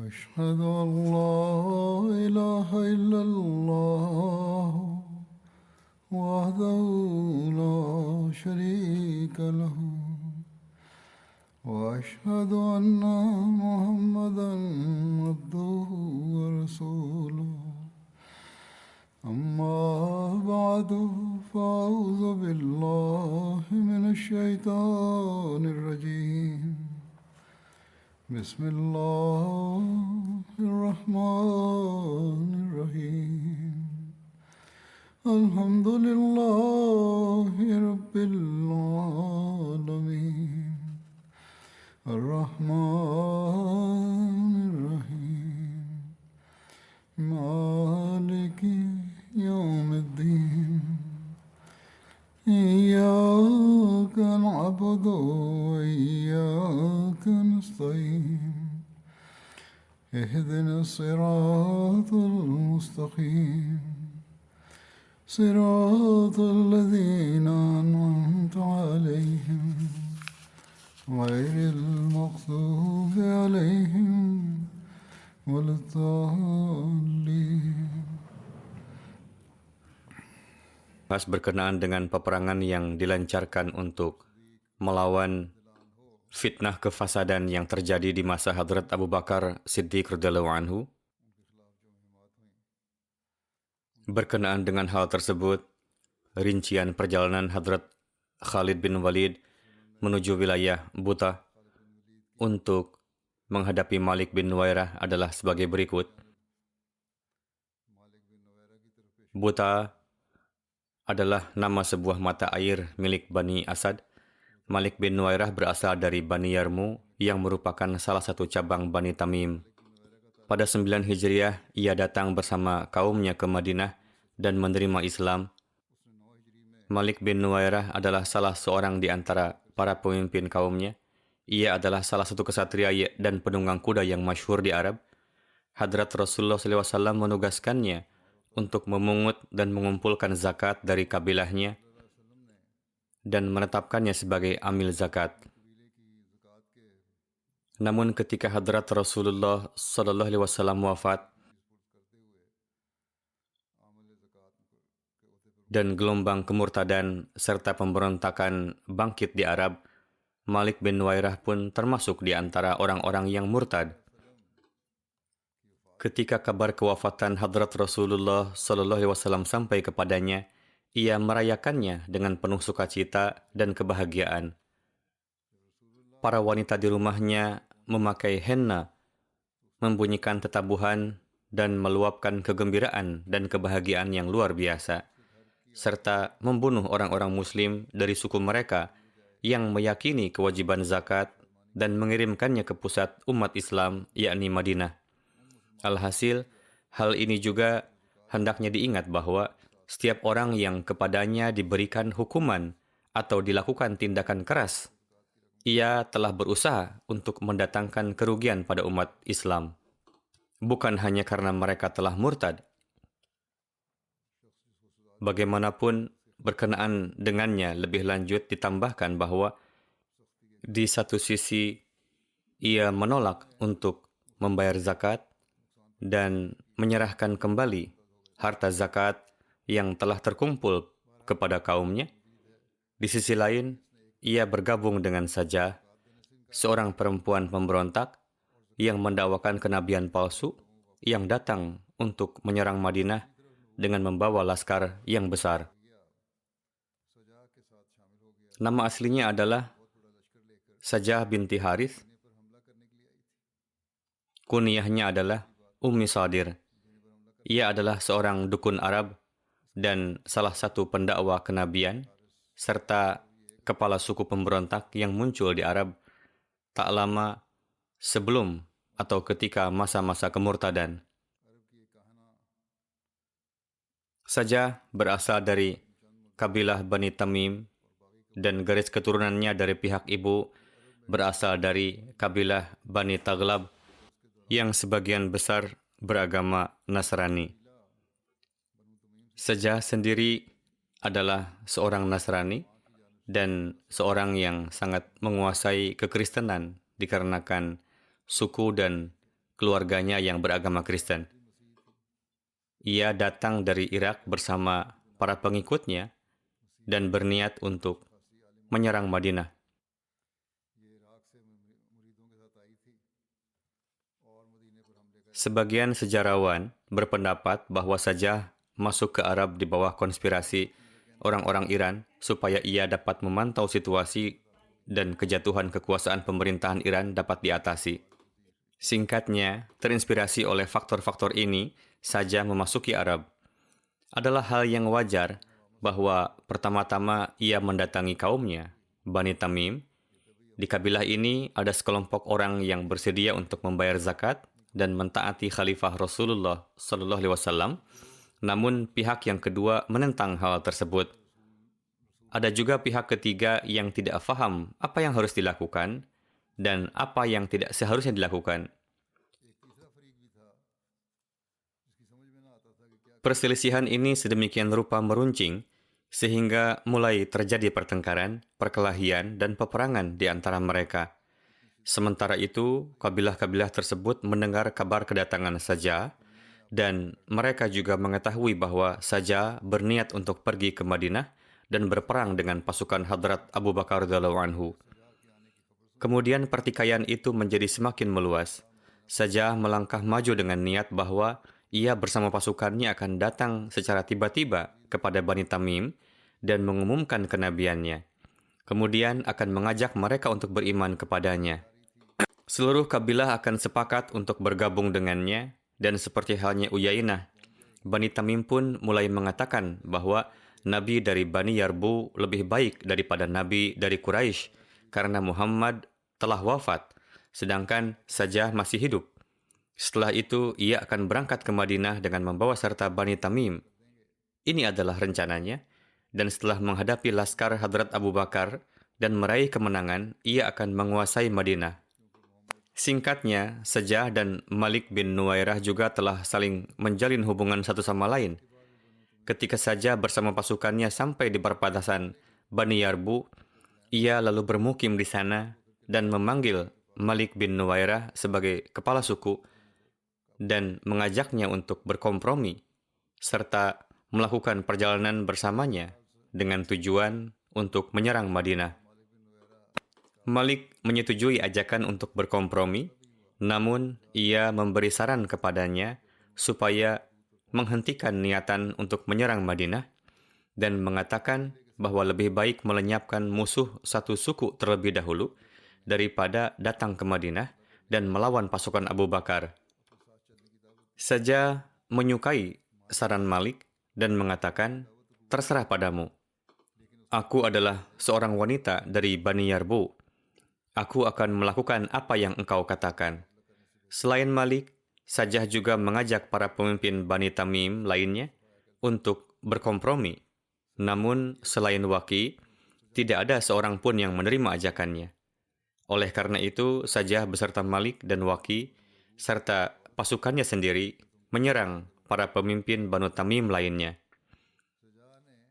أشهد أن لا إله إلا الله وحده لا شريك له وأشهد أن محمدا عبده ورسوله أما بعد فأعوذ بالله من الشيطان الرجيم بسم الله الرحمن الرحيم الحمد لله رب العالمين الرحمن الرحيم مالك يوم الدين إياك نعبد وإياك نستعين اهدنا الصراط المستقيم صراط الذين أنعمت عليهم غير المغضوب عليهم ولا الضالين. Bahas berkenaan dengan peperangan yang dilancarkan untuk melawan fitnah kefasadan yang terjadi di masa Hadrat Abu Bakar Siddiq radhiyallahu anhu. Berkenaan dengan hal tersebut, rincian perjalanan Hadrat Khalid bin Walid menuju wilayah Buta untuk menghadapi Malik bin Nuwairah adalah sebagai berikut. Buta adalah nama sebuah mata air milik Bani Asad. Malik bin Nuwairah berasal dari Bani Yarmu yang merupakan salah satu cabang Bani Tamim. Pada 9 Hijriah, ia datang bersama kaumnya ke Madinah dan menerima Islam. Malik bin Nuwairah adalah salah seorang di antara para pemimpin kaumnya. Ia adalah salah satu kesatria dan penunggang kuda yang masyhur di Arab. Hadrat Rasulullah SAW menugaskannya untuk memungut dan mengumpulkan zakat dari kabilahnya dan menetapkannya sebagai amil zakat. Namun ketika Hadrat Rasulullah SAW wafat dan gelombang kemurtadan serta pemberontakan bangkit di Arab, Malik bin Nuwairah pun termasuk di antara orang-orang yang murtad. Ketika kabar kewafatan Hadrat Rasulullah SAW sampai kepadanya, ia merayakannya dengan penuh sukacita dan kebahagiaan. Para wanita di rumahnya memakai henna, membunyikan tetabuhan, dan meluapkan kegembiraan dan kebahagiaan yang luar biasa, serta membunuh orang-orang Muslim dari suku mereka yang meyakini kewajiban zakat dan mengirimkannya ke pusat umat Islam, yakni Madinah. Alhasil, hal ini juga hendaknya diingat bahwa setiap orang yang kepadanya diberikan hukuman atau dilakukan tindakan keras, ia telah berusaha untuk mendatangkan kerugian pada umat Islam. Bukan hanya karena mereka telah murtad. Bagaimanapun, berkenaan dengannya lebih lanjut ditambahkan bahwa di satu sisi ia menolak untuk membayar zakat dan menyerahkan kembali harta zakat yang telah terkumpul kepada kaumnya. Di sisi lain, ia bergabung dengan Sajah, seorang perempuan pemberontak yang mendakwakan kenabian palsu yang datang untuk menyerang Madinah dengan membawa laskar yang besar. Nama aslinya adalah Sajah binti Harith. Kunyahnya adalah Ummi Sadir. Ia adalah seorang dukun Arab dan salah satu pendakwa kenabian, serta kepala suku pemberontak yang muncul di Arab tak lama sebelum atau ketika masa-masa kemurtadan. Sajah berasal dari kabilah Bani Tamim dan garis keturunannya dari pihak ibu berasal dari kabilah Bani Taghlab yang sebagian besar beragama Nasrani. Sajah sendiri adalah seorang Nasrani dan seorang yang sangat menguasai kekristenan dikarenakan suku dan keluarganya yang beragama Kristen. Ia datang dari Irak bersama para pengikutnya dan berniat untuk menyerang Madinah. Sebagian sejarawan berpendapat bahwa Sajah masuk ke Arab di bawah konspirasi orang-orang Iran supaya ia dapat memantau situasi dan kejatuhan kekuasaan pemerintahan Iran dapat diatasi. Singkatnya, terinspirasi oleh faktor-faktor ini, Sajah memasuki Arab. Adalah hal yang wajar bahwa pertama-tama ia mendatangi kaumnya, Bani Tamim. Di kabilah ini ada sekelompok orang yang bersedia untuk membayar zakat dan mentaati Khalifah Rasulullah Sallallahu Alaihi Wasallam. Namun pihak yang kedua menentang hal tersebut. Ada juga pihak ketiga yang tidak paham apa yang harus dilakukan dan apa yang tidak seharusnya dilakukan. Perselisihan ini sedemikian rupa meruncing sehingga mulai terjadi pertengkaran, perkelahian, dan peperangan di antara mereka. Sementara itu, kabilah-kabilah tersebut mendengar kabar kedatangan Sajah, dan mereka juga mengetahui bahwa Sajah berniat untuk pergi ke Madinah dan berperang dengan pasukan Hadrat Abu Bakar radhiyallahu anhu. Kemudian pertikaian itu menjadi semakin meluas. Sajah melangkah maju dengan niat bahwa ia bersama pasukannya akan datang secara tiba-tiba kepada Bani Tamim dan mengumumkan kenabiannya. Kemudian akan mengajak mereka untuk beriman kepadanya. Seluruh kabilah akan sepakat untuk bergabung dengannya, dan seperti halnya Uyainah, Bani Tamim pun mulai mengatakan bahwa Nabi dari Bani Yarbu lebih baik daripada Nabi dari Quraisy karena Muhammad telah wafat, sedangkan Sajah masih hidup. Setelah itu, ia akan berangkat ke Madinah dengan membawa serta Bani Tamim. Ini adalah rencananya, dan setelah menghadapi laskar Hadrat Abu Bakar dan meraih kemenangan, ia akan menguasai Madinah. Singkatnya, Sajah dan Malik bin Nuwairah juga telah saling menjalin hubungan satu sama lain. Ketika Sajah bersama pasukannya sampai di perbatasan Bani Yarbu, ia lalu bermukim di sana dan memanggil Malik bin Nuwairah sebagai kepala suku dan mengajaknya untuk berkompromi serta melakukan perjalanan bersamanya dengan tujuan untuk menyerang Madinah. Malik menyetujui ajakan untuk berkompromi, namun ia memberi saran kepadanya supaya menghentikan niatan untuk menyerang Madinah dan mengatakan bahwa lebih baik melenyapkan musuh satu suku terlebih dahulu daripada datang ke Madinah dan melawan pasukan Abu Bakar. Sajah menyukai saran Malik dan mengatakan, "Terserah padamu. Aku adalah seorang wanita dari Bani Yarbu. Aku akan melakukan apa yang engkau katakan." Selain Malik, Sajah juga mengajak para pemimpin Bani Tamim lainnya untuk berkompromi. Namun, selain Waqi, tidak ada seorang pun yang menerima ajakannya. Oleh karena itu, Sajah beserta Malik dan Waqi, serta pasukannya sendiri, menyerang para pemimpin Banu Tamim lainnya.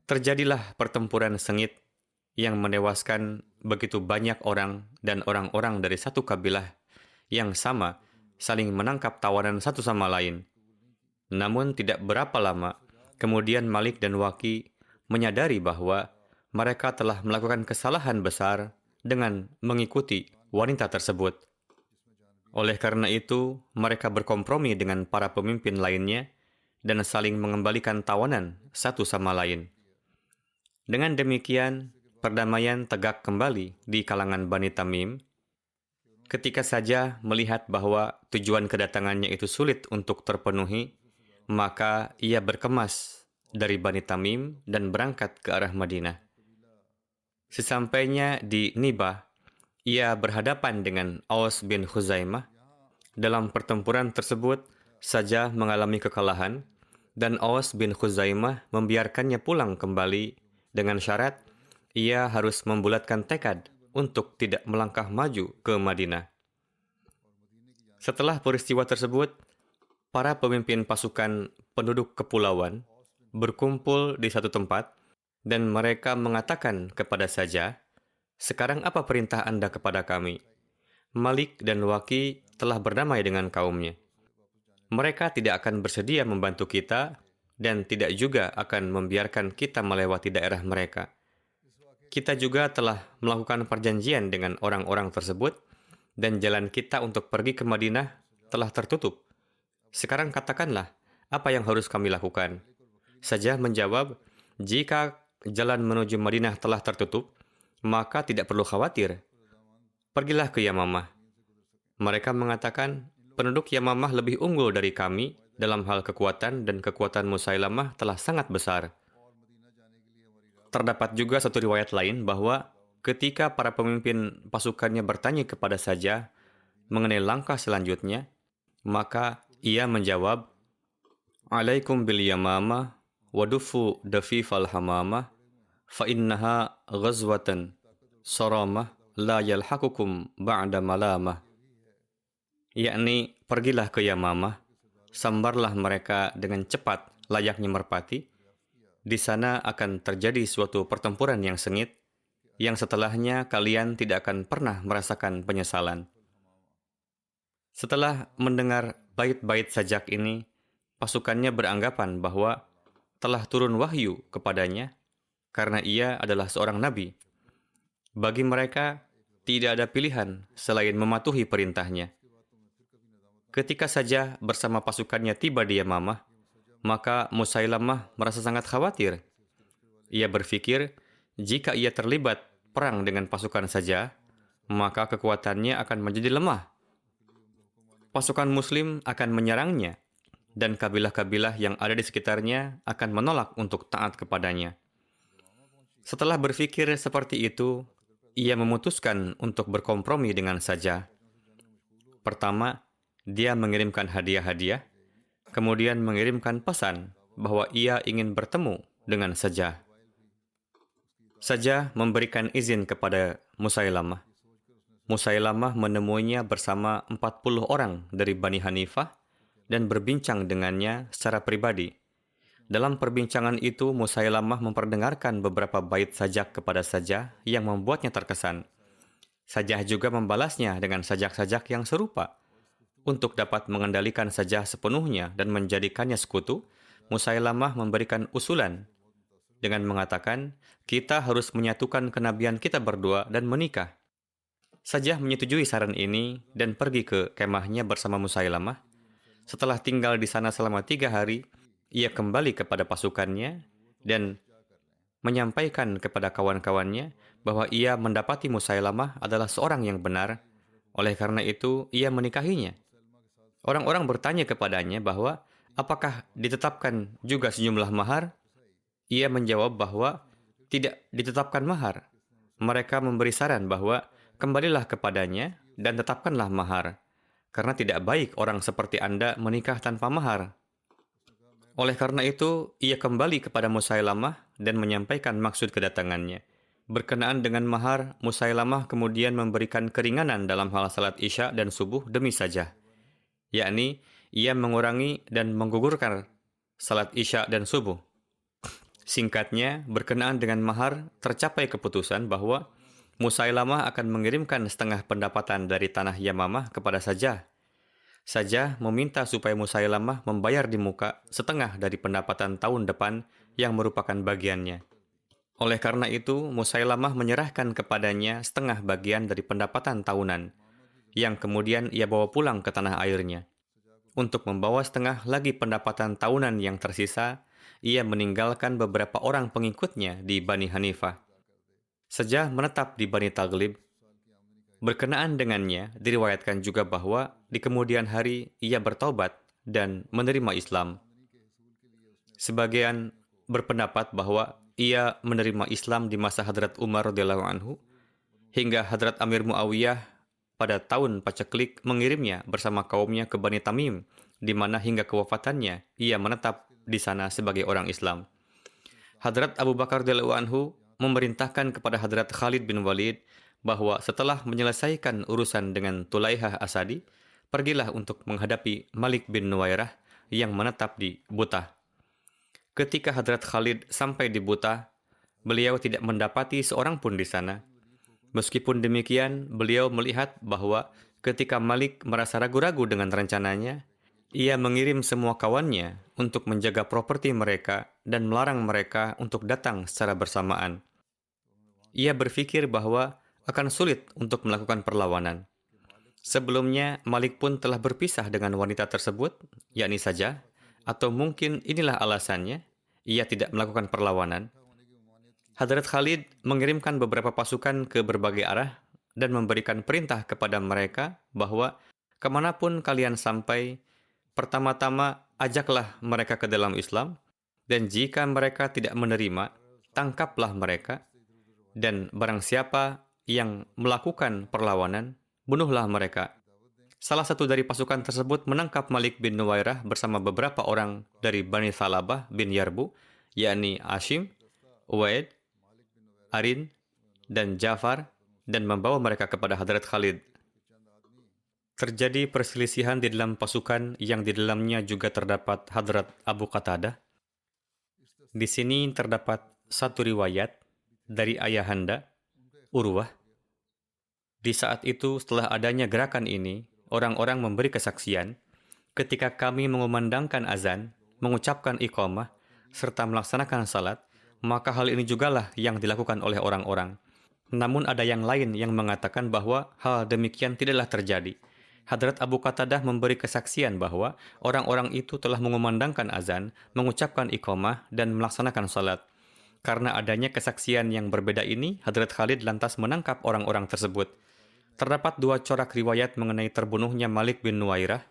Terjadilah pertempuran sengit yang menewaskan begitu banyak orang dan orang-orang dari satu kabilah yang sama saling menangkap tawanan satu sama lain. Namun tidak berapa lama, kemudian Malik dan Waqi menyadari bahwa mereka telah melakukan kesalahan besar dengan mengikuti wanita tersebut. Oleh karena itu, mereka berkompromi dengan para pemimpin lainnya dan saling mengembalikan tawanan satu sama lain. Dengan demikian, perdamaian tegak kembali di kalangan Bani Tamim. Ketika Sajah melihat bahwa tujuan kedatangannya itu sulit untuk terpenuhi, maka ia berkemas dari Bani Tamim dan berangkat ke arah Madinah. Sesampainya di Nibah, ia berhadapan dengan Aus bin Khuzaimah. Dalam pertempuran tersebut, Sajah mengalami kekalahan, dan Aus bin Khuzaimah membiarkannya pulang kembali dengan syarat ia harus membulatkan tekad untuk tidak melangkah maju ke Madinah. Setelah peristiwa tersebut, para pemimpin pasukan penduduk kepulauan berkumpul di satu tempat dan mereka mengatakan kepada Sajah, "Sekarang apa perintah Anda kepada kami?" Malik dan Waqi telah berdamai dengan kaumnya. Mereka tidak akan bersedia membantu kita dan tidak juga akan membiarkan kita melewati daerah mereka. Kita juga telah melakukan perjanjian dengan orang-orang tersebut dan jalan kita untuk pergi ke Madinah telah tertutup. Sekarang katakanlah, apa yang harus kami lakukan? Sajah menjawab, jika jalan menuju Madinah telah tertutup, maka tidak perlu khawatir. Pergilah ke Yamamah. Mereka mengatakan, penduduk Yamamah lebih unggul dari kami dalam hal kekuatan dan kekuatan Musailamah telah sangat besar. Terdapat juga satu riwayat lain bahwa ketika para pemimpin pasukannya bertanya kepada Sajah mengenai langkah selanjutnya, maka ia menjawab, Alaikum bil Yamamah wadufu dafifal hamamah fa innaha ghazwatan saramah la yalhaqukum ba'da malamah. Yakni, pergilah ke Yamamah, sambarlah mereka dengan cepat layaknya merpati. Di sana akan terjadi suatu pertempuran yang sengit, yang setelahnya kalian tidak akan pernah merasakan penyesalan. Setelah mendengar bait-bait sajak ini, pasukannya beranggapan bahwa telah turun wahyu kepadanya karena ia adalah seorang nabi. Bagi mereka, tidak ada pilihan selain mematuhi perintahnya. Ketika saja bersama pasukannya tiba di Yamamah, maka Musailamah merasa sangat khawatir. Ia berpikir, jika ia terlibat perang dengan pasukan saja, maka kekuatannya akan menjadi lemah. Pasukan Muslim akan menyerangnya, dan kabilah-kabilah yang ada di sekitarnya akan menolak untuk taat kepadanya. Setelah berpikir seperti itu, ia memutuskan untuk berkompromi dengan Sajah. Pertama, dia mengirimkan hadiah-hadiah, kemudian mengirimkan pesan bahwa ia ingin bertemu dengan Sajah. Sajah memberikan izin kepada Musailamah. Musailamah menemuinya bersama 40 orang dari Bani Hanifah dan berbincang dengannya secara pribadi. Dalam perbincangan itu, Musailamah memperdengarkan beberapa bait sajak kepada Sajah yang membuatnya terkesan. Sajah juga membalasnya dengan sajak-sajak yang serupa. Untuk dapat mengendalikan Sajah sepenuhnya dan menjadikannya sekutu, Musailamah memberikan usulan dengan mengatakan, kita harus menyatukan kenabian kita berdua dan menikah. Sajah menyetujui saran ini dan pergi ke kemahnya bersama Musailamah. Setelah tinggal di sana selama 3 hari, ia kembali kepada pasukannya dan menyampaikan kepada kawan-kawannya bahwa ia mendapati Musailamah adalah seorang yang benar. Oleh karena itu, ia menikahinya. Orang-orang bertanya kepadanya bahwa apakah ditetapkan juga sejumlah mahar? Ia menjawab bahwa tidak ditetapkan mahar. Mereka memberi saran bahwa kembalilah kepadanya dan tetapkanlah mahar, karena tidak baik orang seperti Anda menikah tanpa mahar. Oleh karena itu, ia kembali kepada Musailamah dan menyampaikan maksud kedatangannya. Berkenaan dengan mahar, Musailamah kemudian memberikan keringanan dalam hal salat Isya dan subuh demi Sajah. Yakni, ia mengurangi dan menggugurkan salat Isya dan subuh. Singkatnya, berkenaan dengan mahar, tercapai keputusan bahwa Musailamah akan mengirimkan setengah pendapatan dari tanah Yamamah kepada Sajah. Sajah meminta supaya Musailamah membayar di muka setengah dari pendapatan tahun depan yang merupakan bagiannya. Oleh karena itu, Musailamah menyerahkan kepadanya setengah bagian dari pendapatan tahunan, yang kemudian ia bawa pulang ke tanah airnya. Untuk membawa setengah lagi pendapatan tahunan yang tersisa, ia meninggalkan beberapa orang pengikutnya di Bani Hanifah. Sajah menetap di Bani Taglib. Berkenaan dengannya, diriwayatkan juga bahwa di kemudian hari ia bertaubat dan menerima Islam. Sebagian berpendapat bahwa ia menerima Islam di masa Hadrat Umar radhiyallahu anhu, hingga Hadrat Amir Muawiyah pada tahun paceklik mengirimnya bersama kaumnya ke Bani Tamim, di mana hingga kewafatannya ia menetap di sana sebagai orang Islam. Hadrat Abu Bakar radhiyallahu anhu memerintahkan kepada Hadrat Khalid bin Walid bahwa setelah menyelesaikan urusan dengan Tulaihah Asadi, pergilah untuk menghadapi Malik bin Nuwairah yang menetap di Butah. Ketika Hadrat Khalid sampai di Butah, beliau tidak mendapati seorang pun di sana. Meskipun demikian, beliau melihat bahwa Ketika Malik merasa ragu-ragu dengan rencananya, ia mengirim semua kawannya untuk menjaga properti mereka dan melarang mereka untuk datang secara bersamaan. Ia berpikir bahwa akan sulit untuk melakukan perlawanan. Sebelumnya, Malik pun telah berpisah dengan wanita tersebut, yakni saja, atau mungkin inilah alasannya, ia tidak melakukan perlawanan. Hadrat Khalid mengirimkan beberapa pasukan ke berbagai arah dan memberikan perintah kepada mereka bahwa kemanapun kalian sampai, pertama-tama ajaklah mereka ke dalam Islam, dan jika mereka tidak menerima, tangkaplah mereka, dan barang siapa yang melakukan perlawanan, bunuhlah mereka. Salah satu dari pasukan tersebut menangkap Malik bin Nuwairah bersama beberapa orang dari Bani Thalabah bin Yarbu, yakni Ashim, Uwaid, Arin, dan Jafar, dan membawa mereka kepada Hadrat Khalid. Terjadi perselisihan di dalam pasukan yang di dalamnya juga terdapat Hadrat Abu Qatadah. Di sini terdapat satu riwayat dari ayahanda, Urwah. Di saat itu, setelah adanya gerakan ini, orang-orang memberi kesaksian, ketika kami mengumandangkan azan, mengucapkan iqamah, serta melaksanakan salat, maka hal ini jugalah yang dilakukan oleh orang-orang. Namun ada yang lain yang mengatakan bahwa hal demikian tidaklah terjadi. Hadrat Abu Qatadah memberi kesaksian bahwa orang-orang itu telah mengumandangkan azan, mengucapkan iqamah, dan melaksanakan salat. Karena adanya kesaksian yang berbeda ini, Hadrat Khalid lantas menangkap orang-orang tersebut. Terdapat dua corak riwayat mengenai terbunuhnya Malik bin Nuwairah.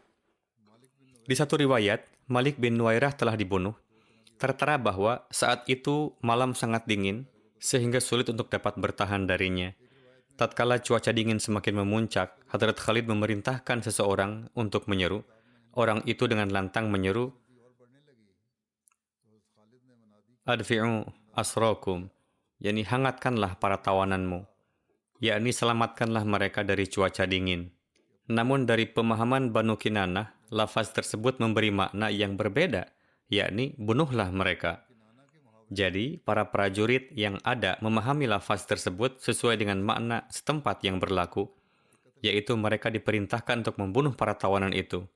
Di satu riwayat, Malik bin Nuwairah telah dibunuh. Tertera bahwa saat itu malam sangat dingin, sehingga sulit untuk dapat bertahan darinya. Tatkala cuaca dingin semakin memuncak, Hadrat Khalid memerintahkan seseorang untuk menyeru. Orang itu dengan lantang menyeru, "Adfi'u asrakum," yakni hangatkanlah para tawananmu, yakni selamatkanlah mereka dari cuaca dingin. Namun dari pemahaman Banu Kinanah, lafaz tersebut memberi makna yang berbeda, yakni bunuhlah mereka. Jadi, para prajurit yang ada memahami lafaz tersebut sesuai dengan makna setempat yang berlaku, yaitu mereka diperintahkan untuk membunuh para tawanan itu.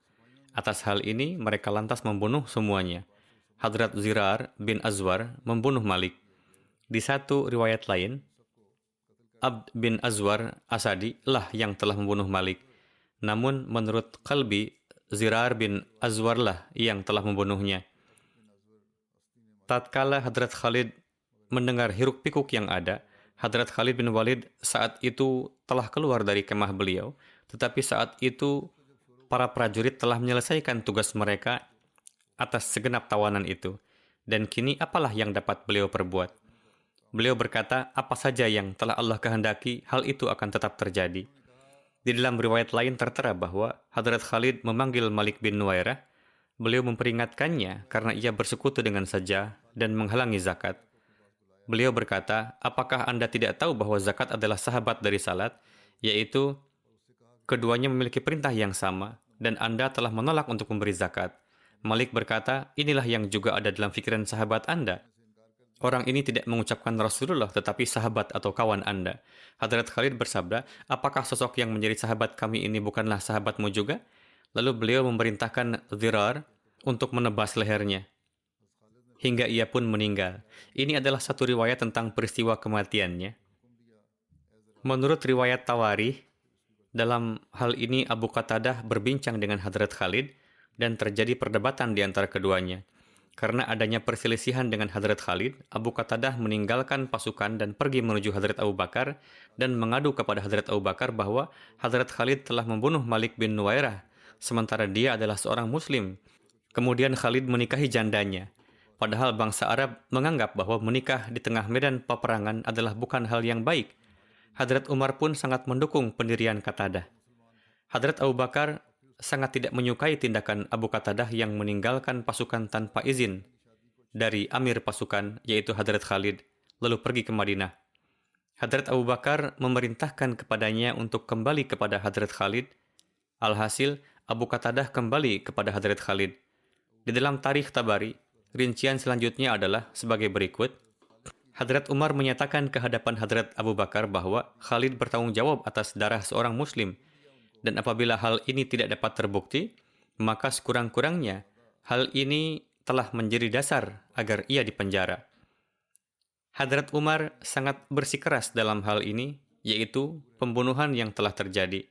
Atas hal ini, mereka lantas membunuh semuanya. Hadrat Zirar bin Azwar membunuh Malik. Di satu riwayat lain, Abd bin Azwar Asadi lah yang telah membunuh Malik. Namun, menurut Qalbi, Zirar bin Azwar lah yang telah membunuhnya. Tatkala Hadrat Khalid mendengar hiruk-pikuk yang ada, Hadrat Khalid bin Walid saat itu telah keluar dari kemah beliau, tetapi saat itu para prajurit telah menyelesaikan tugas mereka atas segenap tawanan itu. Dan kini apalah yang dapat beliau perbuat? Beliau berkata, apa saja yang telah Allah kehendaki, hal itu akan tetap terjadi. Di dalam riwayat lain tertera bahwa Hadrat Khalid memanggil Malik bin Nuwairah. Beliau memperingatkannya karena ia bersekutu dengan saja dan menghalangi zakat. Beliau berkata, apakah Anda tidak tahu bahwa zakat adalah sahabat dari salat, yaitu keduanya memiliki perintah yang sama, dan Anda telah menolak untuk memberi zakat. Malik berkata, inilah yang juga ada dalam fikiran sahabat Anda. Orang ini tidak mengucapkan Rasulullah, tetapi sahabat atau kawan Anda. Hadrat Khalid bersabda, apakah sosok yang menjadi sahabat kami ini bukanlah sahabatmu juga? Lalu beliau memerintahkan Zirar untuk menebas lehernya, hingga ia pun meninggal. Ini adalah satu riwayat tentang peristiwa kematiannya. Menurut riwayat Tawarikh, dalam hal ini Abu Qatadah berbincang dengan Hadrat Khalid dan terjadi perdebatan di antara keduanya. Karena adanya perselisihan dengan Hadrat Khalid, Abu Qatadah meninggalkan pasukan dan pergi menuju Hadrat Abu Bakar dan mengadu kepada Hadrat Abu Bakar bahwa Hadrat Khalid telah membunuh Malik bin Nuwairah, sementara dia adalah seorang Muslim. Kemudian Khalid menikahi jandanya. Padahal bangsa Arab menganggap bahwa menikah di tengah medan peperangan adalah bukan hal yang baik. Hadrat Umar pun sangat mendukung pendirian Qatadah. Hadrat Abu Bakar sangat tidak menyukai tindakan Abu Qatadah yang meninggalkan pasukan tanpa izin dari amir pasukan, yaitu Hadrat Khalid, lalu pergi ke Madinah. Hadrat Abu Bakar memerintahkan kepadanya untuk kembali kepada Hadrat Khalid. Alhasil, Abu Qatadah kembali kepada Hadrat Khalid. Di dalam Tarikh Tabari, rincian selanjutnya adalah sebagai berikut. Hadrat Umar menyatakan ke hadapan Hadrat Abu Bakar bahwa Khalid bertanggung jawab atas darah seorang Muslim, Dan apabila hal ini tidak dapat terbukti, maka sekurang-kurangnya hal ini telah menjadi dasar agar ia dipenjara. Hadrat Umar sangat bersikeras dalam hal ini, yaitu pembunuhan yang telah terjadi.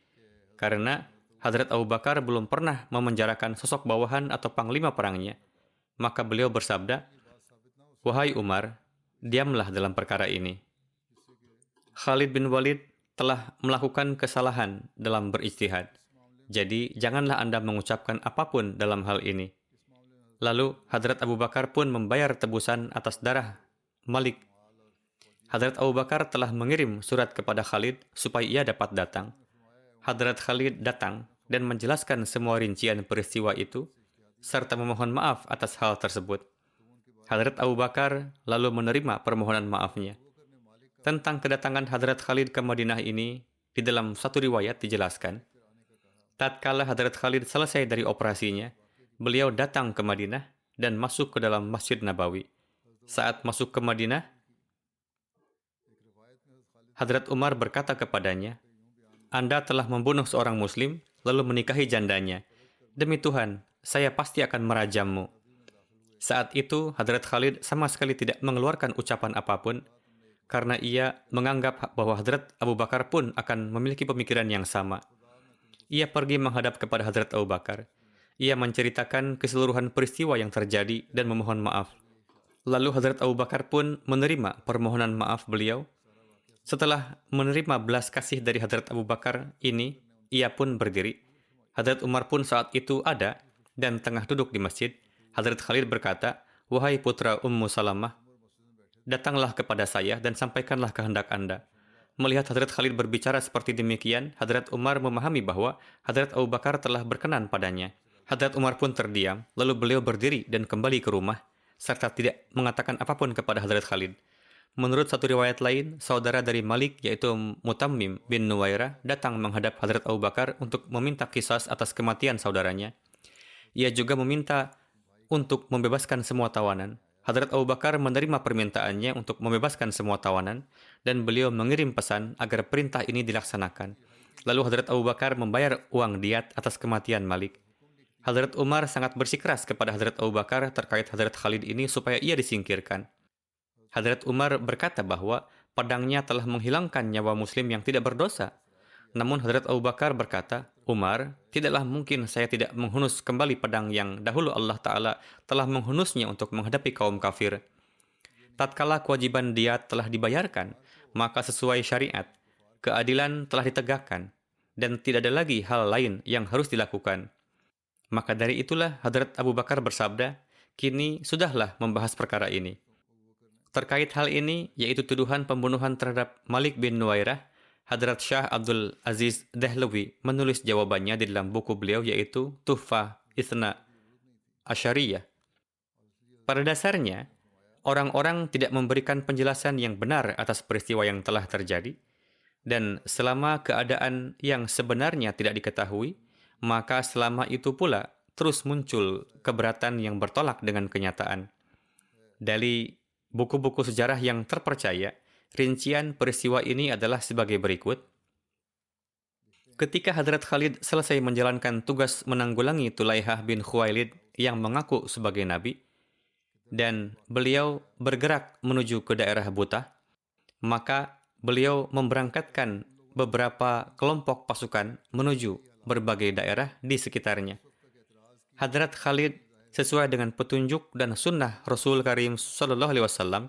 Karena Hadrat Abu Bakar belum pernah memenjarakan sosok bawahan atau panglima perangnya, maka beliau bersabda, "Wahai Umar, diamlah dalam perkara ini. Khalid bin Walid telah melakukan kesalahan dalam berijtihad. Jadi, janganlah Anda mengucapkan apapun dalam hal ini." Lalu, Hadrat Abu Bakar pun membayar tebusan atas darah Malik. Hadrat Abu Bakar telah mengirim surat kepada Khalid supaya ia dapat datang. Hadrat Khalid datang dan menjelaskan semua rincian peristiwa itu, serta memohon maaf atas hal tersebut. Hadrat Abu Bakar lalu menerima permohonan maafnya. Tentang kedatangan Hadrat Khalid ke Madinah ini, di dalam satu riwayat dijelaskan, tatkala Hadrat Khalid selesai dari operasinya, beliau datang ke Madinah dan masuk ke dalam Masjid Nabawi. Saat masuk ke Madinah, Hadrat Umar berkata kepadanya, "Anda telah membunuh seorang muslim, lalu menikahi jandanya. Demi Tuhan, saya pasti akan merajammu." Saat itu, Hadrat Khalid sama sekali tidak mengeluarkan ucapan apapun, karena ia menganggap bahwa Hadrat Abu Bakar pun akan memiliki pemikiran yang sama. Ia pergi menghadap kepada Hadrat Abu Bakar. Ia menceritakan keseluruhan peristiwa yang terjadi dan memohon maaf. Lalu Hadrat Abu Bakar pun menerima permohonan maaf beliau. Setelah menerima belas kasih dari Hadrat Abu Bakar ini, ia pun berdiri. Hadrat Umar pun saat itu ada dan tengah duduk di masjid. Hadrat Khalid berkata, "Wahai putra Ummu Salamah, datanglah kepada saya dan sampaikanlah kehendak Anda." Melihat Hadrat Khalid berbicara seperti demikian, Hadrat Umar memahami bahwa Hadrat Abu Bakar telah berkenan padanya. Hadrat Umar pun terdiam, lalu beliau berdiri dan kembali ke rumah, serta tidak mengatakan apapun kepada Hadrat Khalid. Menurut satu riwayat lain, saudara dari Malik yaitu Mutammim bin Nuwairah datang menghadap Hadrat Abu Bakar untuk meminta qisas atas kematian saudaranya. Ia juga meminta untuk membebaskan semua tawanan. Hadrat Abu Bakar menerima permintaannya untuk membebaskan semua tawanan dan beliau mengirim pesan agar perintah ini dilaksanakan. Lalu Hadrat Abu Bakar membayar uang diat atas kematian Malik. Hadrat Umar sangat bersikeras kepada Hadrat Abu Bakar terkait Hadrat Khalid ini supaya ia disingkirkan. Hadrat Umar berkata bahwa pedangnya telah menghilangkan nyawa muslim yang tidak berdosa. Namun Hadrat Abu Bakar berkata, "Umar, tidaklah mungkin saya tidak menghunus kembali pedang yang dahulu Allah Ta'ala telah menghunusnya untuk menghadapi kaum kafir. Tatkala kewajiban diat telah dibayarkan, maka sesuai syariat, keadilan telah ditegakkan, dan tidak ada lagi hal lain yang harus dilakukan." Maka dari itulah Hadrat Abu Bakar bersabda, "Kini sudahlah membahas perkara ini." Terkait hal ini, yaitu tuduhan pembunuhan terhadap Malik bin Nuwairah, Hadrat Shah Abdul Aziz Dehlawi menulis jawabannya di dalam buku beliau yaitu Tuhfah Itsna Asyariyah. Pada dasarnya, orang-orang tidak memberikan penjelasan yang benar atas peristiwa yang telah terjadi, dan selama keadaan yang sebenarnya tidak diketahui, maka selama itu pula terus muncul keberatan yang bertolak dengan kenyataan. Dari buku-buku sejarah yang terpercaya, rincian peristiwa ini adalah sebagai berikut. Ketika Hadrat Khalid selesai menjalankan tugas menanggulangi Tulaihah bin Khuwailid yang mengaku sebagai nabi, dan beliau bergerak menuju ke daerah Butah, maka beliau memberangkatkan beberapa kelompok pasukan menuju berbagai daerah di sekitarnya. Hadrat Khalid sesuai dengan petunjuk dan sunnah Rasul Karim Sallallahu Alaihi Wasallam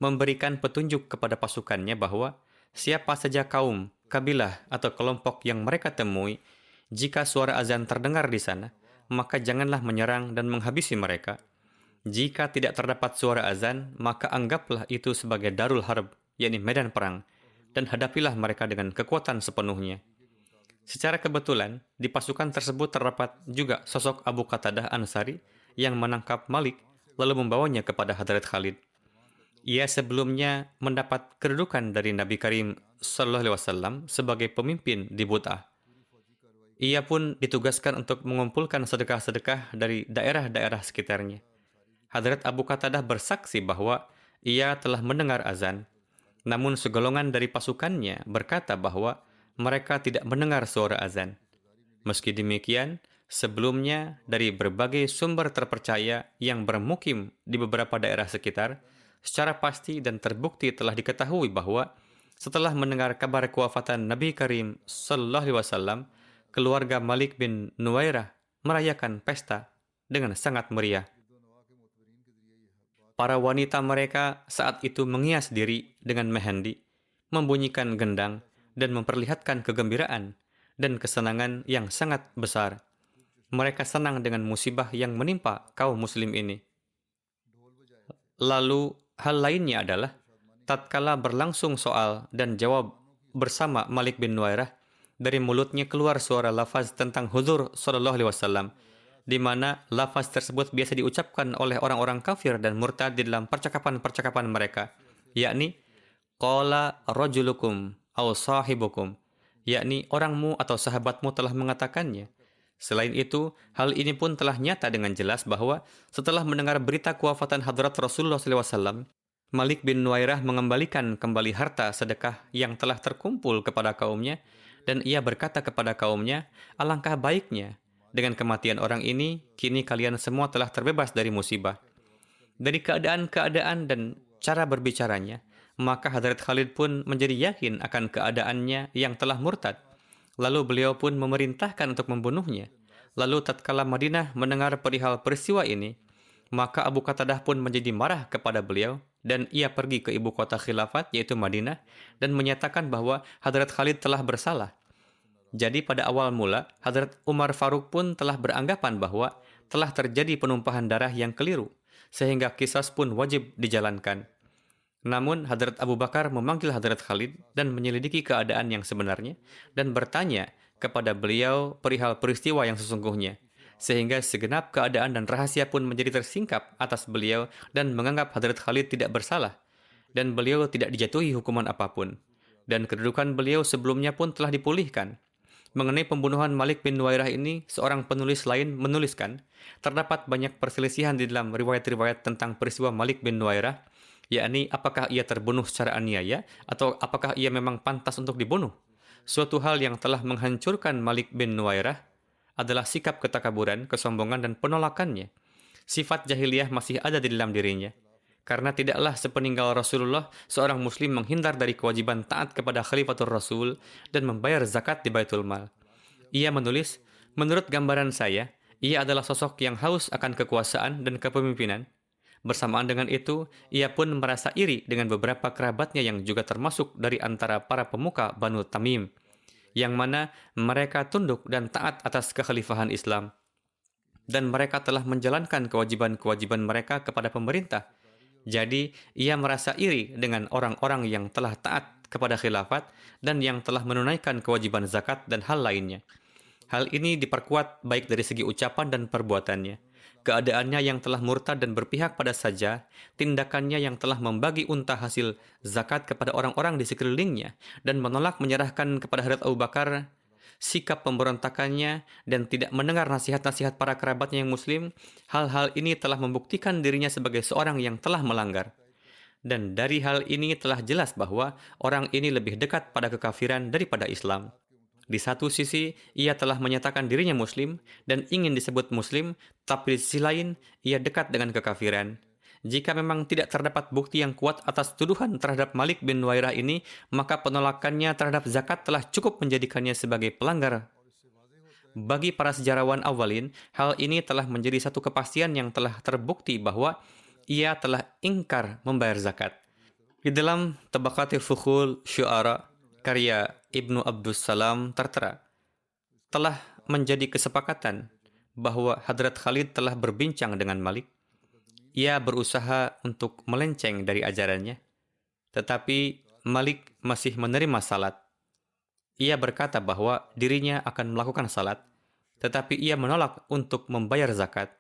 memberikan petunjuk kepada pasukannya bahwa siapa saja kaum, kabilah atau kelompok yang mereka temui, jika suara azan terdengar di sana, maka janganlah menyerang dan menghabisi mereka. Jika tidak terdapat suara azan, maka anggaplah itu sebagai darul harb, yakni medan perang, dan hadapilah mereka dengan kekuatan sepenuhnya. Secara kebetulan, di pasukan tersebut terdapat juga sosok Abu Qatadah Ansari yang menangkap Malik lalu membawanya kepada Hadrat Khalid. Ia sebelumnya mendapat kedudukan dari Nabi Karim Sallallahu Alaihi Wasallam sebagai pemimpin di But'ah. Ia pun ditugaskan untuk mengumpulkan sedekah-sedekah dari daerah-daerah sekitarnya. Hadrat Abu Qatadah bersaksi bahwa ia telah mendengar azan, namun segolongan dari pasukannya berkata bahwa mereka tidak mendengar suara azan. Meski demikian, sebelumnya dari berbagai sumber terpercaya yang bermukim di beberapa daerah sekitar, secara pasti dan terbukti telah diketahui bahwa setelah mendengar kabar kewafatan Nabi Karim Sallallahu Alaihi Wasallam, keluarga Malik bin Nuwairah merayakan pesta dengan sangat meriah. Para wanita mereka saat itu menghias diri dengan mehendi, membunyikan gendang, dan memperlihatkan kegembiraan dan kesenangan yang sangat besar. Mereka senang dengan musibah yang menimpa kaum muslim ini. Lalu hal lainnya adalah tatkala berlangsung soal dan jawab bersama Malik bin Nuwairah, dari mulutnya keluar suara lafaz tentang huzur sallallahu alaihi wasallam, di mana lafaz tersebut biasa diucapkan oleh orang-orang kafir dan murtad di dalam percakapan-percakapan mereka, yakni qala rajulukum aw sahibukum, yakni orangmu atau sahabatmu telah mengatakannya. Selain itu, hal ini pun telah nyata dengan jelas bahwa setelah mendengar berita kewafatan hadrat Rasulullah SAW, Malik bin Nuwairah mengembalikan kembali harta sedekah yang telah terkumpul kepada kaumnya, dan ia berkata kepada kaumnya, alangkah baiknya, dengan kematian orang ini, kini kalian semua telah terbebas dari musibah. Dari keadaan-keadaan dan cara berbicaranya, maka Hadrat Khalid pun menjadi yakin akan keadaannya yang telah murtad. Lalu beliau pun memerintahkan untuk membunuhnya. Lalu tatkala Madinah mendengar perihal peristiwa ini, maka Abu Qatadah pun menjadi marah kepada beliau dan ia pergi ke ibu kota khilafat yaitu Madinah dan menyatakan bahwa Hadrat Khalid telah bersalah. Jadi pada awal mula, Hadrat Umar Faruk pun telah beranggapan bahwa telah terjadi penumpahan darah yang keliru, sehingga qisas pun wajib dijalankan. Namun, Hadrat Abu Bakar memanggil Hadrat Khalid dan menyelidiki keadaan yang sebenarnya dan bertanya kepada beliau perihal peristiwa yang sesungguhnya, sehingga segenap keadaan dan rahasia pun menjadi tersingkap atas beliau dan menganggap Hadrat Khalid tidak bersalah, dan beliau tidak dijatuhi hukuman apapun. Dan kedudukan beliau sebelumnya pun telah dipulihkan. Mengenai pembunuhan Malik bin Nuwairah ini, seorang penulis lain menuliskan, terdapat banyak perselisihan di dalam riwayat-riwayat tentang peristiwa Malik bin Nuwairah, yakni apakah ia terbunuh secara aniaya atau apakah ia memang pantas untuk dibunuh. Suatu hal yang telah menghancurkan Malik bin Nuwairah adalah sikap ketakaburan, kesombongan, dan penolakannya. Sifat jahiliyah masih ada di dalam dirinya. Karena tidaklah sepeninggal Rasulullah, seorang muslim menghindar dari kewajiban taat kepada Khalifatul Rasul dan membayar zakat di Baitul Mal. Ia menulis, menurut gambaran saya, ia adalah sosok yang haus akan kekuasaan dan kepemimpinan. Bersamaan dengan itu, ia pun merasa iri dengan beberapa kerabatnya yang juga termasuk dari antara para pemuka Banu Tamim, yang mana mereka tunduk dan taat atas kekhalifahan Islam. Dan mereka telah menjalankan kewajiban-kewajiban mereka kepada pemerintah. Jadi, ia merasa iri dengan orang-orang yang telah taat kepada khilafat dan yang telah menunaikan kewajiban zakat dan hal lainnya. Hal ini diperkuat baik dari segi ucapan dan perbuatannya. Keadaannya yang telah murtad dan berpihak pada saja, tindakannya yang telah membagi unta hasil zakat kepada orang-orang di sekelilingnya dan menolak menyerahkan kepada Hadrat Abu Bakar, sikap pemberontakannya dan tidak mendengar nasihat-nasihat para kerabatnya yang muslim, hal-hal ini telah membuktikan dirinya sebagai seorang yang telah melanggar. Dan dari hal ini telah jelas bahwa orang ini lebih dekat pada kekafiran daripada Islam. Di satu sisi, ia telah menyatakan dirinya muslim dan ingin disebut muslim, tapi di sisi lain, ia dekat dengan kekafiran. Jika memang tidak terdapat bukti yang kuat atas tuduhan terhadap Malik bin Nuwairah ini, maka penolakannya terhadap zakat telah cukup menjadikannya sebagai pelanggar. Bagi para sejarawan awalin, hal ini telah menjadi satu kepastian yang telah terbukti bahwa ia telah ingkar membayar zakat. Di dalam Tabaqatil Fukhul Syu'ara, karya Ibnu Abdus Salam tertera, telah menjadi kesepakatan bahwa Hadrat Khalid telah berbincang dengan Malik. Ia berusaha untuk melenceng dari ajarannya, tetapi Malik masih menerima salat. Ia berkata bahwa dirinya akan melakukan salat, tetapi ia menolak untuk membayar zakat.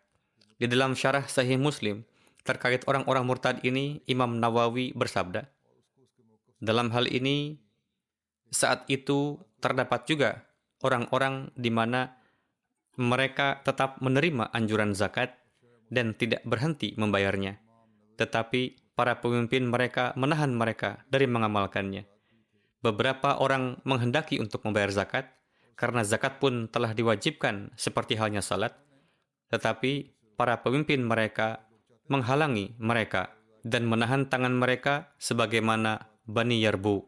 Di dalam syarah Sahih Muslim, terkait orang-orang murtad ini, Imam Nawawi bersabda, dalam hal ini, saat itu terdapat juga orang-orang di mana mereka tetap menerima anjuran zakat dan tidak berhenti membayarnya. Tetapi para pemimpin mereka menahan mereka dari mengamalkannya. Beberapa orang menghendaki untuk membayar zakat, karena zakat pun telah diwajibkan seperti halnya salat, tetapi para pemimpin mereka menghalangi mereka dan menahan tangan mereka sebagaimana Bani Yarbu.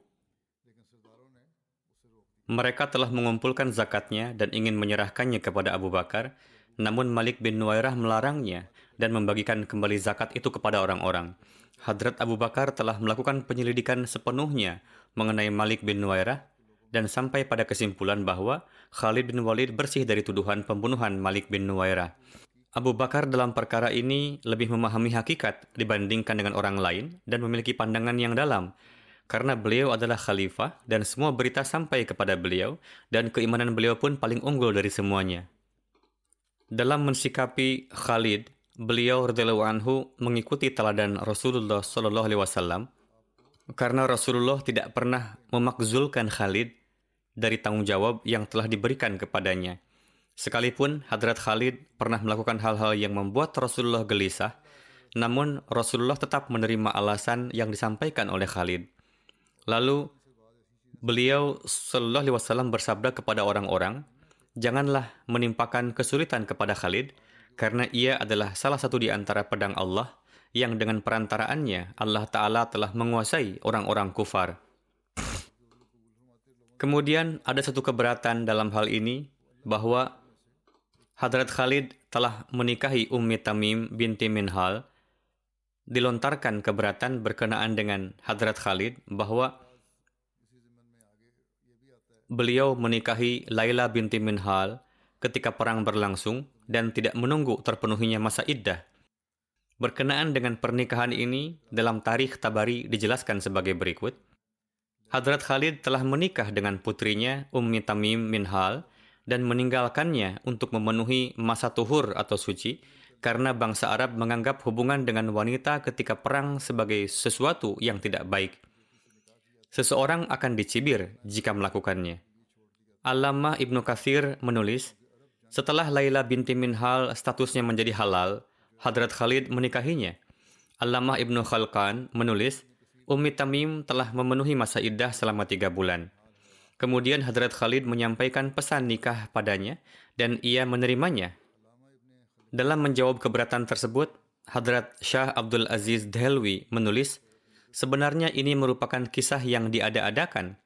Mereka telah mengumpulkan zakatnya dan ingin menyerahkannya kepada Abu Bakar, namun Malik bin Nuwairah melarangnya dan membagikan kembali zakat itu kepada orang-orang. Hadrat Abu Bakar telah melakukan penyelidikan sepenuhnya mengenai Malik bin Nuwairah dan sampai pada kesimpulan bahwa Khalid bin Walid bersih dari tuduhan pembunuhan Malik bin Nuwairah. Abu Bakar dalam perkara ini lebih memahami hakikat dibandingkan dengan orang lain dan memiliki pandangan yang dalam, karena beliau adalah khalifah dan semua berita sampai kepada beliau dan keimanan beliau pun paling unggul dari semuanya. Dalam mensikapi Khalid, beliau radhiyallahu anhu mengikuti teladan Rasulullah Shallallahu Alaihi Wasallam, karena Rasulullah tidak pernah memakzulkan Khalid dari tanggung jawab yang telah diberikan kepadanya. Sekalipun Hadrat Khalid pernah melakukan hal-hal yang membuat Rasulullah gelisah, namun Rasulullah tetap menerima alasan yang disampaikan oleh Khalid. Lalu beliau Shallallahu Alaihi Wasallam bersabda kepada orang-orang, janganlah menimpakan kesulitan kepada Khalid, karena ia adalah salah satu di antara pedang Allah yang dengan perantaraannya Allah Ta'ala telah menguasai orang-orang kufar. Kemudian ada satu keberatan dalam hal ini, bahwa Hadrat Khalid telah menikahi Ummi Tamim binti Minhal. Dilontarkan keberatan berkenaan dengan Hadrat Khalid bahwa beliau menikahi Laila binti Minhal ketika perang berlangsung dan tidak menunggu terpenuhinya masa iddah. Berkenaan dengan pernikahan ini, dalam tarikh Tabari dijelaskan sebagai berikut. Hadrat Khalid telah menikah dengan putrinya Ummi Tamim Minhal dan meninggalkannya untuk memenuhi masa tuhur atau suci, karena bangsa Arab menganggap hubungan dengan wanita ketika perang sebagai sesuatu yang tidak baik. Seseorang akan dicibir jika melakukannya. Allamah Ibnu Katsir menulis, setelah Laila binti Minhal statusnya menjadi halal, Hadrat Khalid menikahinya. Allamah Ibnu Khalqan menulis, Ummi Tamim telah memenuhi masa iddah selama 3 bulan. Kemudian Hadrat Khalid menyampaikan pesan nikah padanya dan ia menerimanya. Dalam menjawab keberatan tersebut, Hadrat Shah Abdul Aziz Dehlwi menulis, sebenarnya ini merupakan kisah yang diada-adakan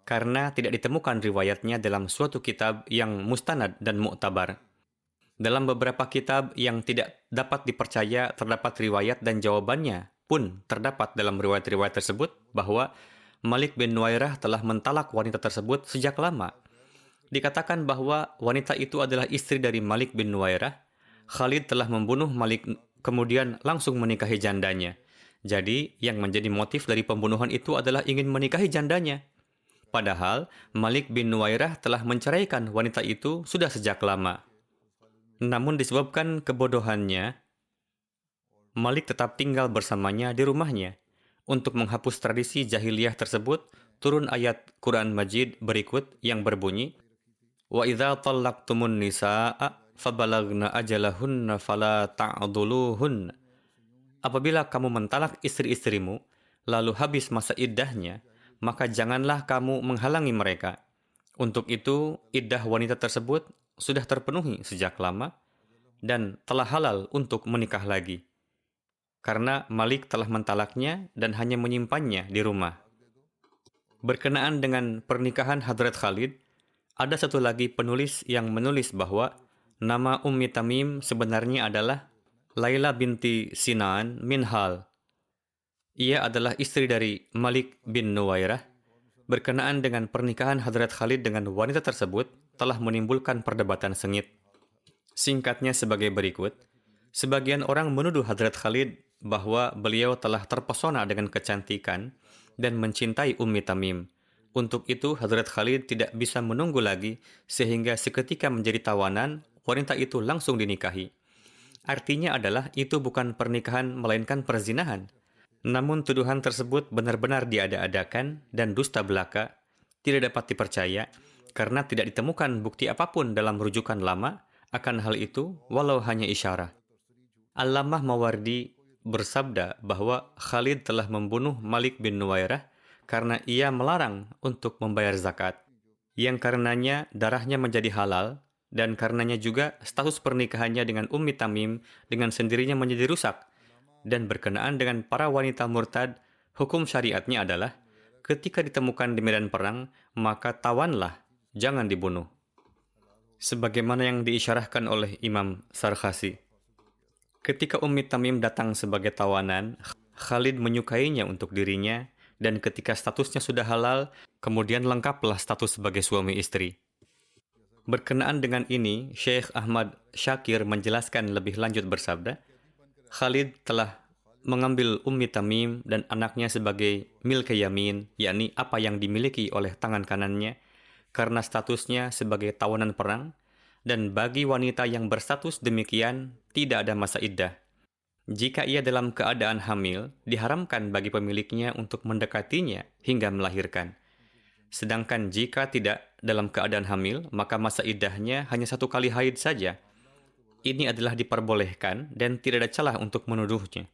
karena tidak ditemukan riwayatnya dalam suatu kitab yang mustanad dan mu'tabar. Dalam beberapa kitab yang tidak dapat dipercaya terdapat riwayat dan jawabannya pun terdapat dalam riwayat-riwayat tersebut bahwa Malik bin Nuwairah telah mentalak wanita tersebut sejak lama. Dikatakan bahwa wanita itu adalah istri dari Malik bin Nuwairah. Khalid telah membunuh Malik kemudian langsung menikahi jandanya. Jadi yang menjadi motif dari pembunuhan itu adalah ingin menikahi jandanya. Padahal Malik bin Nuwairah telah menceraikan wanita itu sudah sejak lama. Namun disebabkan kebodohannya, Malik tetap tinggal bersamanya di rumahnya. Untuk menghapus tradisi jahiliyah tersebut, turun ayat Quran Majid berikut yang berbunyi, Wa idza tallaqtumun nisaa fabalagna ajalahunna fala ta'dhuluhunna. Apabila kamu mentalak istri-istrimu, lalu habis masa iddahnya, maka janganlah kamu menghalangi mereka. Untuk itu, iddah wanita tersebut sudah terpenuhi sejak lama dan telah halal untuk menikah lagi. Karena Malik telah mentalaknya dan hanya menyimpannya di rumah. Berkenaan dengan pernikahan Hadrat Khalid, ada satu lagi penulis yang menulis bahwa nama Ummi Tamim sebenarnya adalah Laila binti Sinan Minhal. Ia adalah istri dari Malik bin Nuwairah. Berkenaan dengan pernikahan Hadrat Khalid dengan wanita tersebut telah menimbulkan perdebatan sengit. Singkatnya sebagai berikut, sebagian orang menuduh Hadrat Khalid bahwa beliau telah terpesona dengan kecantikan dan mencintai Ummi Tamim. Untuk itu, Hadrat Khalid tidak bisa menunggu lagi sehingga seketika menjadi tawanan, wanita itu langsung dinikahi. Artinya adalah itu bukan pernikahan melainkan perzinahan. Namun tuduhan tersebut benar-benar diada-adakan dan dusta belaka, tidak dapat dipercaya karena tidak ditemukan bukti apapun dalam rujukan lama akan hal itu walau hanya isyarah. Allamah Mawardi bersabda bahwa Khalid telah membunuh Malik bin Nuwairah karena ia melarang untuk membayar zakat. yang karenanya darahnya menjadi halal, dan karenanya juga status pernikahannya dengan Ummi Tamim dengan sendirinya menjadi rusak. Dan berkenaan dengan para wanita murtad, hukum syariatnya adalah ketika ditemukan di medan perang, maka tawanlah, jangan dibunuh. Sebagaimana yang diisyarahkan oleh Imam Sarkhasi. Ketika Ummi Tamim datang sebagai tawanan, Khalid menyukainya untuk dirinya, dan ketika statusnya sudah halal, kemudian lengkaplah status sebagai suami istri. Berkenaan dengan ini, Syekh Ahmad Syakir menjelaskan lebih lanjut bersabda, Khalid telah mengambil Ummi Tamim dan anaknya sebagai milke yamin, yakni apa yang dimiliki oleh tangan kanannya, karena statusnya sebagai tawanan perang, dan bagi wanita yang berstatus demikian, tidak ada masa iddah. Jika ia dalam keadaan hamil, diharamkan bagi pemiliknya untuk mendekatinya hingga melahirkan. Sedangkan jika tidak dalam keadaan hamil, maka masa iddahnya hanya 1 kali haid saja. Ini adalah diperbolehkan dan tidak ada celah untuk menuduhnya.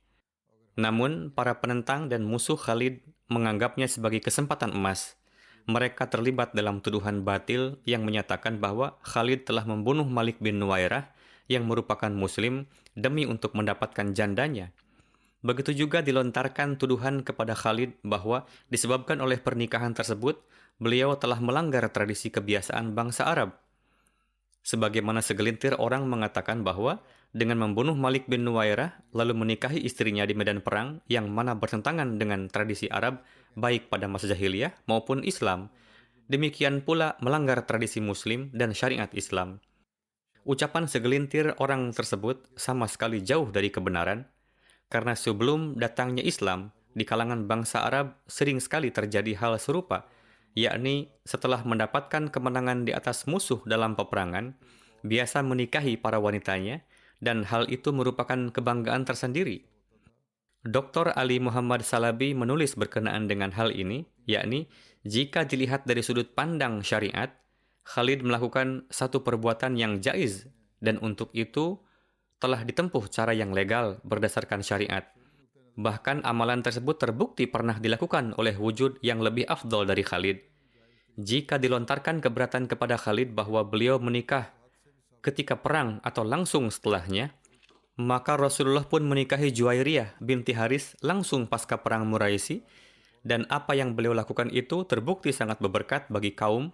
Namun, para penentang dan musuh Khalid menganggapnya sebagai kesempatan emas. Mereka terlibat dalam tuduhan batil yang menyatakan bahwa Khalid telah membunuh Malik bin Nuwairah yang merupakan muslim demi untuk mendapatkan jandanya. Begitu juga dilontarkan tuduhan kepada Khalid bahwa disebabkan oleh pernikahan tersebut, beliau telah melanggar tradisi kebiasaan bangsa Arab. Sebagaimana segelintir orang mengatakan bahwa dengan membunuh Malik bin Nuwairah lalu menikahi istrinya di medan perang yang mana bertentangan dengan tradisi Arab baik pada masa jahiliyah maupun Islam. Demikian pula melanggar tradisi Muslim dan syariat Islam. Ucapan segelintir orang tersebut sama sekali jauh dari kebenaran, karena sebelum datangnya Islam, di kalangan bangsa Arab sering sekali terjadi hal serupa, yakni setelah mendapatkan kemenangan di atas musuh dalam peperangan, biasa menikahi para wanitanya, dan hal itu merupakan kebanggaan tersendiri. Dr. Ali Muhammad Salabi menulis berkenaan dengan hal ini, yakni jika dilihat dari sudut pandang syariat, Khalid melakukan satu perbuatan yang jaiz, dan untuk itu telah ditempuh cara yang legal berdasarkan syariat. Bahkan amalan tersebut terbukti pernah dilakukan oleh wujud yang lebih afdol dari Khalid. Jika dilontarkan keberatan kepada Khalid bahwa beliau menikah ketika perang atau langsung setelahnya, maka Rasulullah pun menikahi Juwairiyah binti Haris langsung pasca perang Muraisi, dan apa yang beliau lakukan itu terbukti sangat berberkat bagi kaum,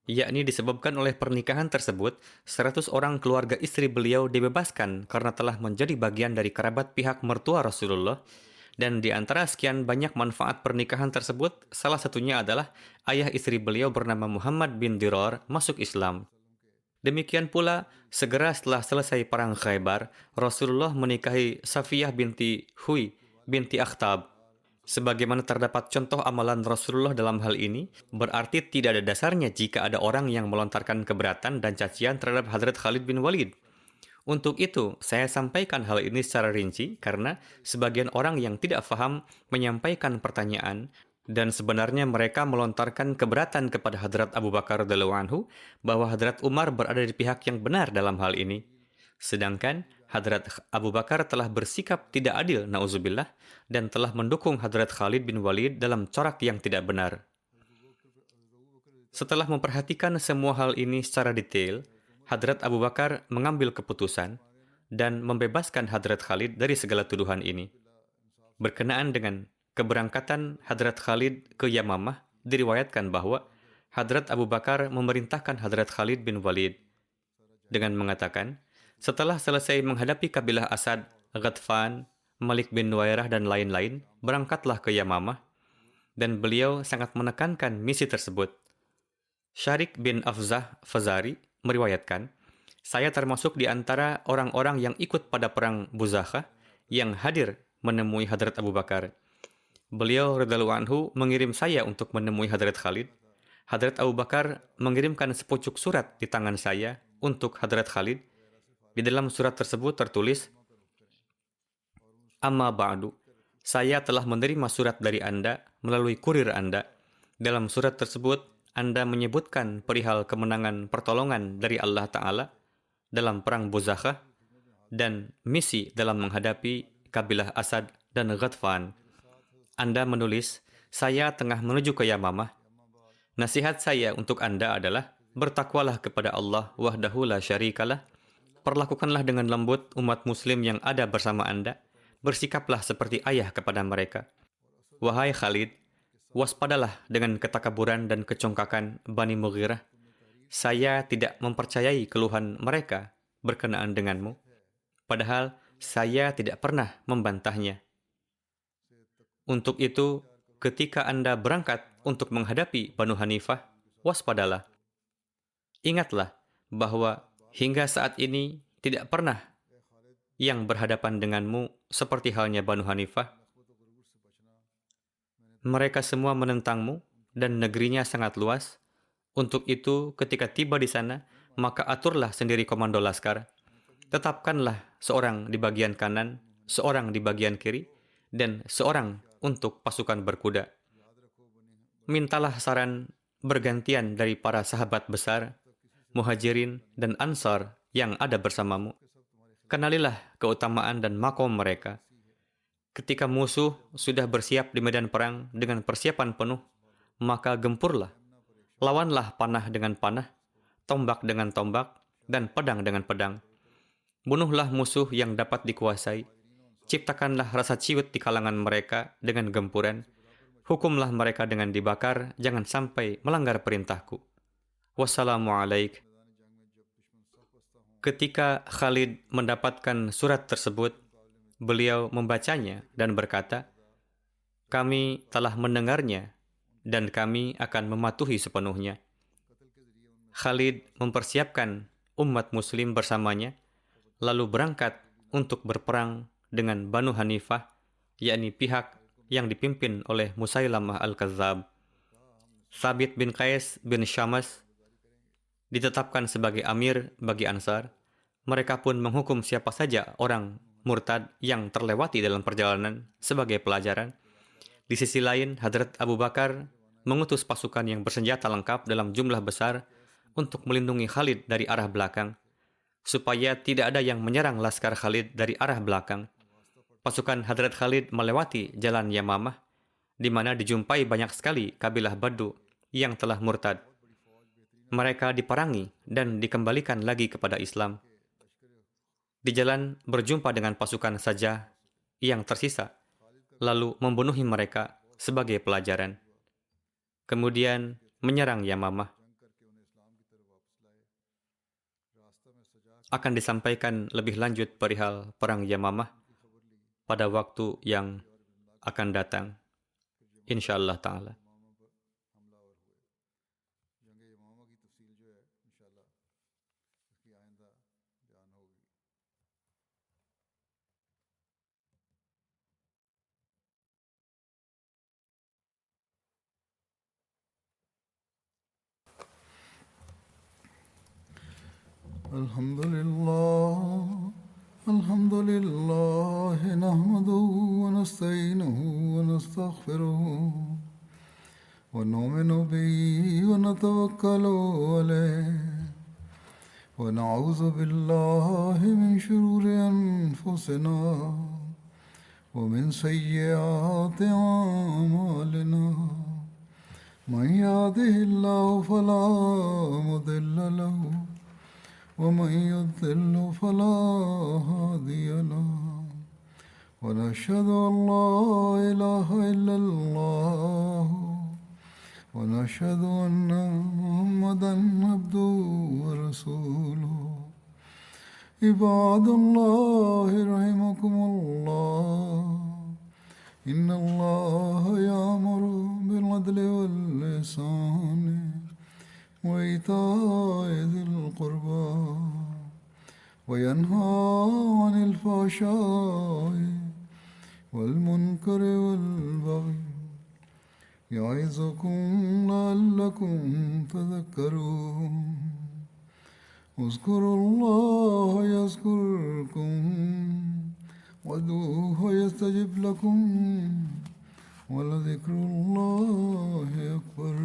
yakni disebabkan oleh pernikahan tersebut, 100 orang keluarga istri beliau dibebaskan karena telah menjadi bagian dari kerabat pihak mertua Rasulullah, dan di antara sekian banyak manfaat pernikahan tersebut, salah satunya adalah ayah istri beliau bernama Muhammad bin Dirar masuk Islam. Demikian pula, segera setelah selesai perang Khaybar, Rasulullah menikahi Safiyah binti Huy binti Akhtab. Sebagaimana terdapat contoh amalan Rasulullah dalam hal ini, berarti tidak ada dasarnya jika ada orang yang melontarkan keberatan dan cacian terhadap Hadrat Khalid bin Walid. Untuk itu, saya sampaikan hal ini secara rinci karena sebagian orang yang tidak faham menyampaikan pertanyaan, dan sebenarnya mereka melontarkan keberatan kepada Hadrat Abu Bakar radhiyallahu anhu bahwa Hadrat Umar berada di pihak yang benar dalam hal ini. Sedangkan Hadrat Abu Bakar telah bersikap tidak adil, na'udzubillah, dan telah mendukung Hadrat Khalid bin Walid dalam corak yang tidak benar. Setelah memperhatikan semua hal ini secara detail, Hadrat Abu Bakar mengambil keputusan dan membebaskan Hadrat Khalid dari segala tuduhan ini. Berkenaan dengan keberangkatan Hadrat Khalid ke Yamamah, diriwayatkan bahwa Hadrat Abu Bakar memerintahkan Hadrat Khalid bin Walid dengan mengatakan, setelah selesai menghadapi kabilah Asad, Ghatfan, Malik bin Nuwairah, dan lain-lain, berangkatlah ke Yamamah, dan beliau sangat menekankan misi tersebut. Syarik bin Afzah Fazari meriwayatkan, saya termasuk di antara orang-orang yang ikut pada perang Buzakhah yang hadir menemui Hadrat Abu Bakar. Beliau radhiyallahu anhu mengirim saya untuk menemui Hadrat Khalid. Hadrat Abu Bakar mengirimkan sepucuk surat di tangan saya untuk Hadrat Khalid. Di dalam surat tersebut tertulis, Amma ba'du, saya telah menerima surat dari Anda melalui kurir Anda. Dalam surat tersebut, Anda menyebutkan perihal kemenangan pertolongan dari Allah Ta'ala dalam perang Buzakhah dan misi dalam menghadapi kabilah Asad dan Ghatfan. Anda menulis, saya tengah menuju ke Yamamah. Nasihat saya untuk Anda adalah, bertakwalah kepada Allah wahdahu la syarikalah. Perlakukanlah dengan lembut umat muslim yang ada bersama Anda. Bersikaplah seperti ayah kepada mereka. Wahai Khalid, waspadalah dengan ketakaburan dan kecongkakan Bani Mughirah. Saya tidak mempercayai keluhan mereka berkenaan denganmu. Padahal saya tidak pernah membantahnya. Untuk itu, ketika Anda berangkat untuk menghadapi Banu Hanifah, waspadalah. Ingatlah bahwa hingga saat ini tidak pernah yang berhadapan denganmu seperti halnya Banu Hanifah. Mereka semua menentangmu dan negerinya sangat luas. Untuk itu, ketika tiba di sana, maka aturlah sendiri komando laskar. Tetapkanlah seorang di bagian kanan, seorang di bagian kiri, dan seorang untuk pasukan berkuda. Mintalah saran bergantian dari para sahabat besar, Muhajirin dan Ansar yang ada bersamamu. Kenalilah keutamaan dan makom mereka. Ketika musuh sudah bersiap di medan perang dengan persiapan penuh, maka gempurlah. Lawanlah panah dengan panah, tombak dengan tombak, dan pedang dengan pedang. Bunuhlah musuh yang dapat dikuasai. Ciptakanlah rasa ciut di kalangan mereka dengan gempuran. Hukumlah mereka dengan dibakar, jangan sampai melanggar perintahku. Wassalamualaikum. Ketika Khalid mendapatkan surat tersebut, beliau membacanya dan berkata, "Kami telah mendengarnya dan kami akan mematuhi sepenuhnya." Khalid mempersiapkan umat muslim bersamanya, lalu berangkat untuk berperang dengan Banu Hanifah, yakni pihak yang dipimpin oleh Musailamah Al-Kadzab. Thabit bin Qais bin Syammas ditetapkan sebagai amir bagi Ansar. Mereka pun menghukum siapa saja orang murtad yang terlewati dalam perjalanan sebagai pelajaran. Di sisi lain, Hadrat Abu Bakar mengutus pasukan yang bersenjata lengkap dalam jumlah besar untuk melindungi Khalid dari arah belakang, supaya tidak ada yang menyerang laskar Khalid dari arah belakang. Pasukan Hadrat Khalid melewati jalan Yamamah, di mana dijumpai banyak sekali kabilah Badu yang telah murtad. Mereka diperangi dan dikembalikan lagi kepada Islam. Di jalan berjumpa dengan pasukan saja yang tersisa, lalu membunuhi mereka sebagai pelajaran. Kemudian menyerang Yamamah. Akan disampaikan lebih lanjut perihal perang Yamamah pada waktu yang akan datang, insyaallah ta'ala. الحمد لله نحمده ونستعينه ونستغفره ونؤمن به ونتوكل عليه ونعوذ بالله من شرور أنفسنا ومن سيئات أعمالنا من يهده الله فلا مضل له ومن يضلل فلا هادي له ونشهد أن لا إله إلا الله ونشهد أن محمدا عبده ورسوله عباد الله رحمكم الله إن الله يأمر بالعدل والإحسان وإيتاء ذي القربى وينهى عن الفحشاء والمنكر والبغي يعظكم لعلكم تذكرون اذكروا الله يذكركم وادعوه يستجب لكم ولذكر الله أكبر.